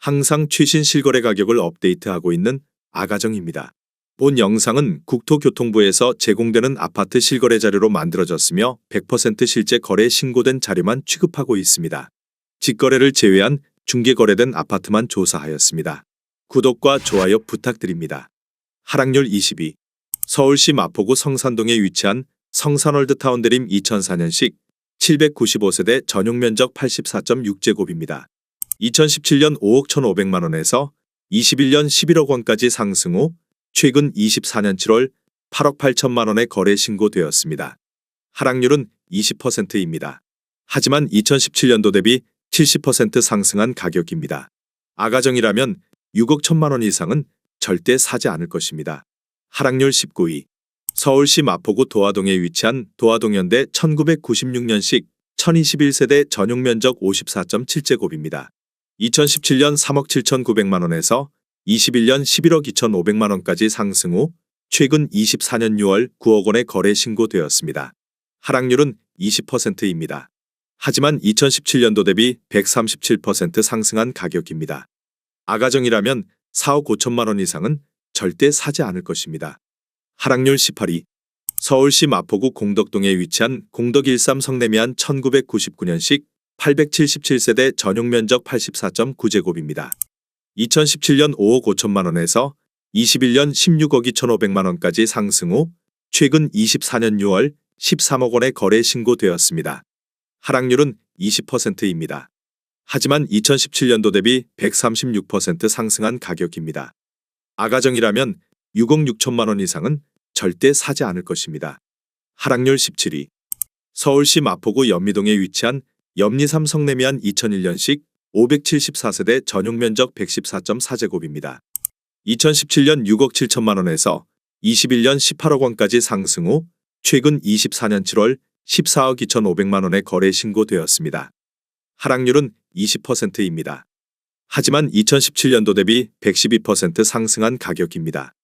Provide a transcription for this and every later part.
항상 최신 실거래 가격을 업데이트하고 있는 아가정입니다. 본 영상은 국토교통부에서 제공되는 아파트 실거래 자료로 만들어졌으며 100% 실제 거래 신고된 자료만 취급하고 있습니다. 직거래를 제외한 중개 거래된 아파트만 조사하였습니다. 구독과 좋아요 부탁드립니다. 하락률 22. 서울시 마포구 성산동에 위치한 성산월드타운드림 2004년식 795세대 전용면적 84.6제곱입니다. 2017년 5억 1,500만원에서 21년 11억 원까지 상승 후 최근 24년 7월 8억 8천만원에 거래 신고되었습니다. 하락률은 20%입니다. 하지만 2017년도 대비 70% 상승한 가격입니다. 아가정이라면 6억 1천만원 이상은 절대 사지 않을 것입니다. 하락률 19위. 서울시 마포구 도화동에 위치한 도화동현대 1996년식 1021세대 전용면적 54.7제곱입니다. 2017년 3억 7,900만원에서 21년 11억 2,500만원까지 상승 후 최근 24년 6월 9억 원에 거래 신고되었습니다. 하락률은 20%입니다. 하지만 2017년도 대비 137% 상승한 가격입니다. 아가정이라면 4억 5천만원 이상은 절대 사지 않을 것입니다. 하락률 18위. 서울시 마포구 공덕동에 위치한 공덕13 성내미안 1999년식 877세대 전용면적 84.9제곱입니다. 2017년 5억 5천만원에서 21년 16억 2,500만원까지 상승 후 최근 24년 6월 13억 원에 거래 신고되었습니다. 하락률은 20%입니다. 하지만 2017년도 대비 136% 상승한 가격입니다. 아가정이라면 6억 6천만원 이상은 절대 사지 않을 것입니다. 하락률 17위. 서울시 마포구 연미동에 위치한 연리3 성내미안 2001년식 574세대 전용면적 114.4제곱입니다. 2017년 6억 7천만원에서 21년 18억 원까지 상승 후 최근 24년 7월 14억 2,500만원에 거래 신고되었습니다. 하락률은 20%입니다. 하지만 2017년도 대비 112% 상승한 가격입니다.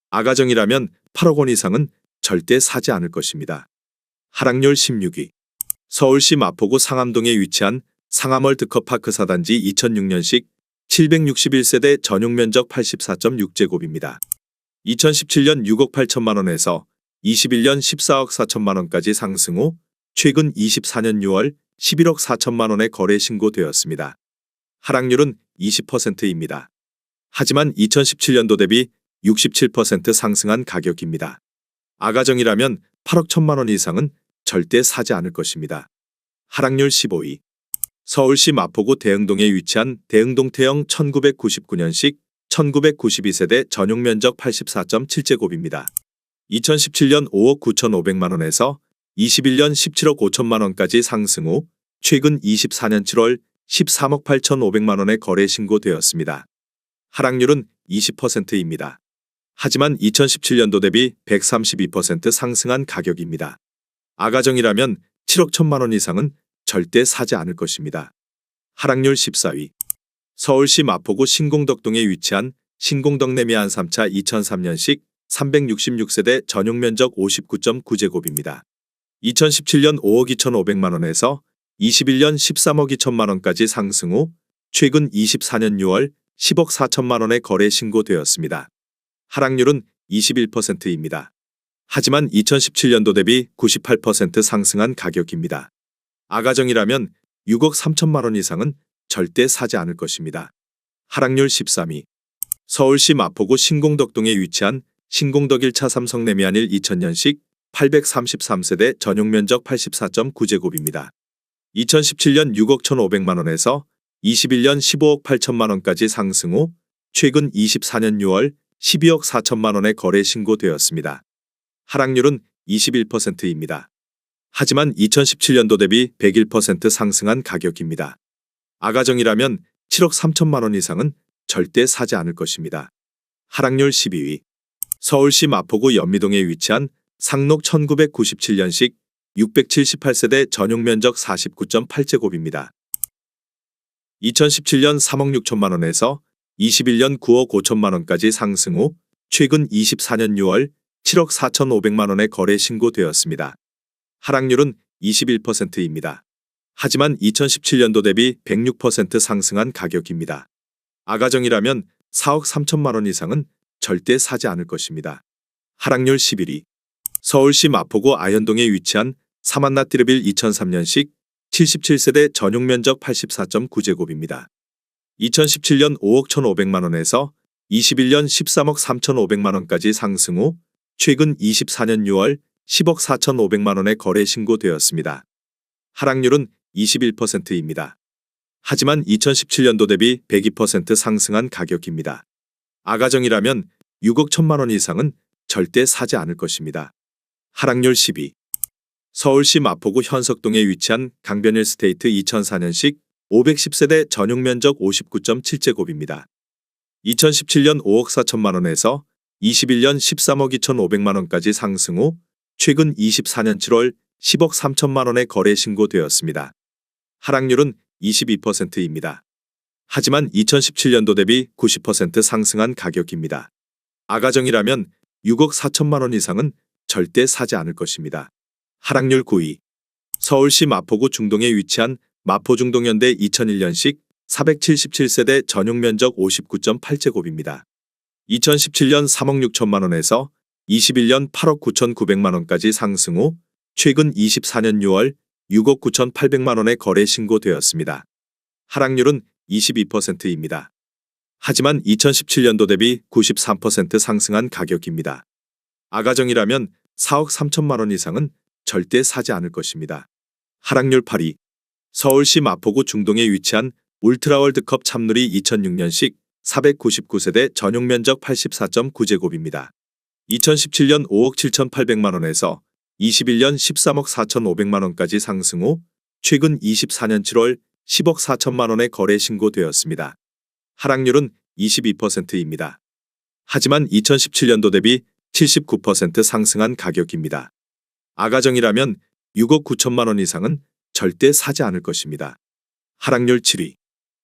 아가정이라면 8억 원 이상은 절대 사지 않을 것입니다. 하락률 16위. 서울시 마포구 상암동에 위치한 상암월드컵파크 4단지 2006년식 761세대 전용면적 84.6제곱입니다. 2017년 6억 8천만원에서 21년 14억 4천만원까지 상승 후 최근 24년 6월 11억 4천만원에 거래 신고되었습니다. 하락률은 20%입니다. 하지만 2017년도 대비 67% 상승한 가격입니다. 아가정이라면 8억 1천만원 이상은 절대 사지 않을 것입니다. 하락률 15위. 서울시 마포구 대흥동에 위치한 대흥동태영 1999년식 1992세대 전용면적 84.7제곱입니다. 2017년 5억 9,500만원에서 21년 17억 5천만원까지 상승 후 최근 24년 7월 13억 8,500만원에 거래 신고되었습니다. 하락률은 20%입니다. 하지만 2017년도 대비 132% 상승한 가격입니다. 아가정이라면 7억 1천만원 이상은 절대 사지 않을 것입니다. 하락률 14위. 서울시 마포구 신공덕동에 위치한 신공덕내미안 3차 2003년식 366세대 전용면적 59.9제곱입니다. 2017년 5억 2,500만원에서 21년 13억 2천만원까지 상승 후 최근 24년 6월 10억 4천만원에 거래 신고되었습니다. 하락률은 21%입니다. 하지만 2017년도 대비 98% 상승한 가격입니다. 아가정이라면 6억 3천만원 이상은 절대 사지 않을 것입니다. 하락률 13위. 서울시 마포구 신공덕동에 위치한 신공덕 1차 삼성내미안 1 2000년식 833세대 전용면적 84.9제곱입니다. 2017년 6억 1,500만원에서 21년 15억 8천만원까지 상승 후 최근 24년 6월 12억 4천만원에 거래 신고되었습니다. 하락률은 21%입니다. 하지만 2017년도 대비 101% 상승한 가격입니다. 아가정이라면 7억 3천만원 이상은 절대 사지 않을 것입니다. 하락률 12위. 서울시 마포구 연미동에 위치한 상록 1997년식 678세대 전용면적 49.8제곱입니다. 2017년 3억 6천만원에서 21년 9억 5천만원까지 상승 후 최근 24년 6월 7억 4,500만원에 거래 신고되었습니다. 하락률은 21%입니다. 하지만 2017년도 대비 106% 상승한 가격입니다. 아가정이라면 4억 3천만 원 이상은 절대 사지 않을 것입니다. 하락률 11위. 서울시 마포구 아현동에 위치한 사만나띠르빌 2003년식 77세대 전용 면적 84.9제곱입니다. 2017년 5억 1,500만 원에서 21년 13억 3,500만 원까지 상승 후 최근 24년 6월 10억 4,500만 원에 거래 신고되었습니다. 하락률은 21%입니다. 하지만 2017년도 대비 102% 상승한 가격입니다. 아가정이라면 6억 1천만 원 이상은 절대 사지 않을 것입니다. 하락률 10위. 서울시 마포구 현석동에 위치한 강변일스테이트 2004년식 510세대 전용 면적 59.7제곱입니다. 2017년 5억 4천만 원에서 21년 13억 2,500만 원까지 상승 후 최근 24년 7월 10억 3천만 원에 거래 신고되었습니다. 하락률은 22%입니다. 하지만 2017년도 대비 90% 상승한 가격입니다. 아가정이라면 6억 4천만 원 이상은 절대 사지 않을 것입니다. 하락률 9위. 서울시 마포구 중동에 위치한 마포중동현대 2001년식 477세대 전용 면적 59.8제곱입니다. 2017년 3억 6천만 원에서 21년 8억 9,900만 원까지 상승 후 최근 24년 6월 6억 9,800만 원에 거래 신고되었습니다. 하락률은 22%입니다. 하지만 2017년도 대비 93% 상승한 가격입니다. 아가정이라면 4억 3천만 원 이상은 절대 사지 않을 것입니다. 하락률 8위. 서울시 마포구 중동에 위치한 울트라월드컵 참누리 2006년식 499세대 전용 면적 84.9제곱입니다. 2017년 5억 7,800만 원에서 21년 13억 4,500만 원까지 상승 후 최근 24년 7월 10억 4천만 원에 거래 신고되었습니다. 하락률은 22%입니다. 하지만 2017년도 대비 79% 상승한 가격입니다. 아가정이라면 6억 9천만 원 이상은 절대 사지 않을 것입니다. 하락률 7위.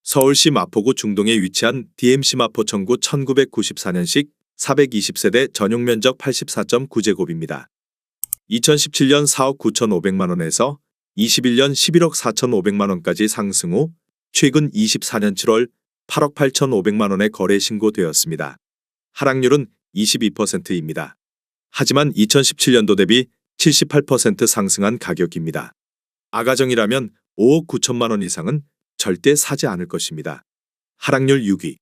서울시 마포구 중동에 위치한 DMC 마포청구 1994년식 420세대 전용 면적 84.9제곱입니다. 2017년 4억 9,500만 원에서 21년 11억 4,500만 원까지 상승 후 최근 24년 7월 8억 8,500만 원에 거래 신고되었습니다. 하락률은 22%입니다. 하지만 2017년도 대비 78% 상승한 가격입니다. 아가정이라면 5억 9천만 원 이상은 절대 사지 않을 것입니다. 하락률 6위.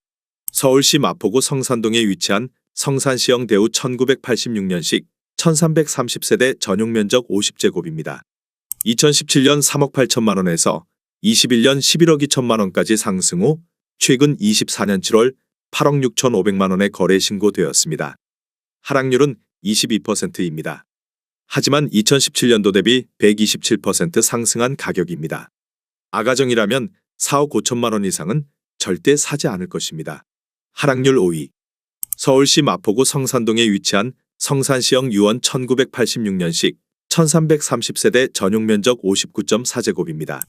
서울시 마포구 성산동에 위치한 성산시형 대우 1986년식 1330세대 전용 면적 50제곱입니다. 2017년 3억 8천만 원에서 21년 11억 2천만 원까지 상승 후 최근 24년 7월 8억 6,500만 원에 거래 신고되었습니다. 하락률은 22%입니다. 하지만 2017년도 대비 127% 상승한 가격입니다. 아가정이라면 4억 5천만 원 이상은 절대 사지 않을 것입니다. 하락률 5위. 서울시 마포구 성산동에 위치한 성산시형 유원 1986년식 1330세대 전용 면적 59.4제곱입니다.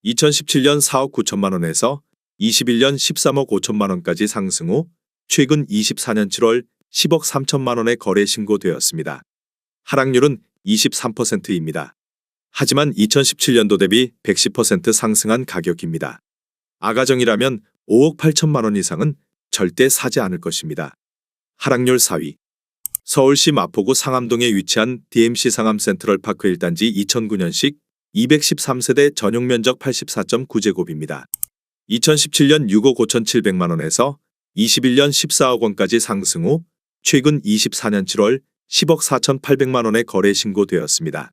2017년 4억 9천만 원에서 21년 13억 5천만 원까지 상승 후 최근 24년 7월 10억 3천만 원에 거래 신고되었습니다. 하락률은 23%입니다. 하지만 2017년도 대비 110% 상승한 가격입니다. 아가정이라면 5억 8천만 원 이상은 절대 사지 않을 것입니다. 하락률 4위. 서울시 마포구 상암동에 위치한 DMC 상암 센트럴파크 1단지 2009년식 213세대 전용 면적 84.9제곱입니다. 2017년 6억 5,700만 원에서 21년 14억 원까지 상승 후 최근 24년 7월 10억 4,800만 원에 거래 신고되었습니다.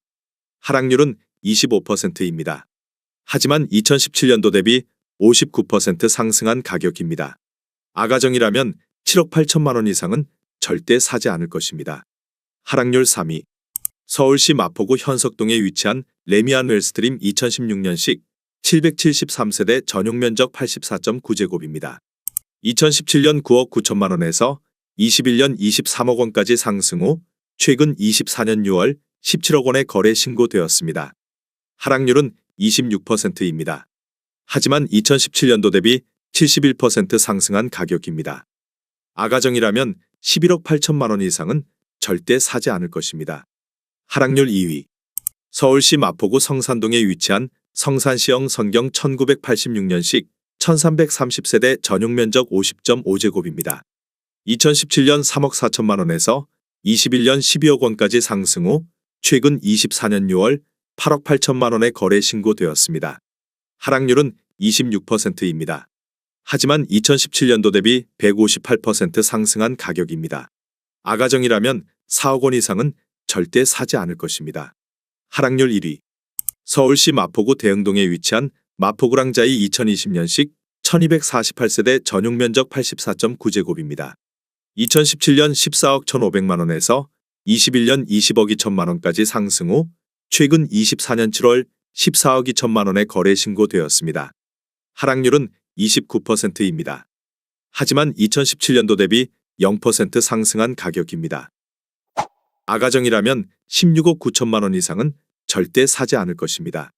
하락률은 25%입니다. 하지만 2017년도 대비 59% 상승한 가격입니다. 아가정이라면 7억 8천만 원 이상은 절대 사지 않을 것입니다. 하락률 3위. 서울시 마포구 현석동에 위치한 레미안 웰스트림 2016년식 773세대 전용 면적 84.9제곱입니다. 2017년 9억 9천만 원에서 21년 23억 원까지 상승 후 최근 24년 6월 17억 원에 거래 신고되었습니다. 하락률은 26%입니다. 하지만 2017년도 대비 71% 상승한 가격입니다. 아가정이라면 11억 8천만 원 이상은 절대 사지 않을 것입니다. 하락률 2위. 서울시 마포구 성산동에 위치한 성산시형 선경 1986년식 1330세대 전용 면적 50.5제곱입니다. 2017년 3억 4천만 원에서 21년 12억 원까지 상승 후 최근 24년 6월 8억 8천만 원에 거래 신고되었습니다. 하락률은 26%입니다. 하지만 2017년도 대비 158% 상승한 가격입니다. 아가정이라면 4억 원 이상은 절대 사지 않을 것입니다. 하락률 1위. 서울시 마포구 대흥동에 위치한 마포구랑자이 2020년식 1248세대 전용 면적 84.9제곱입니다. 2017년 14억 1,500만 원에서 21년 20억 2천만 원까지 상승 후 최근 24년 7월 14억 2천만 원에 거래 신고되었습니다. 하락률은 29%입니다. 하지만 2017년도 대비 0% 상승한 가격입니다. 아가정이라면 16억 9천만 원 이상은 절대 사지 않을 것입니다.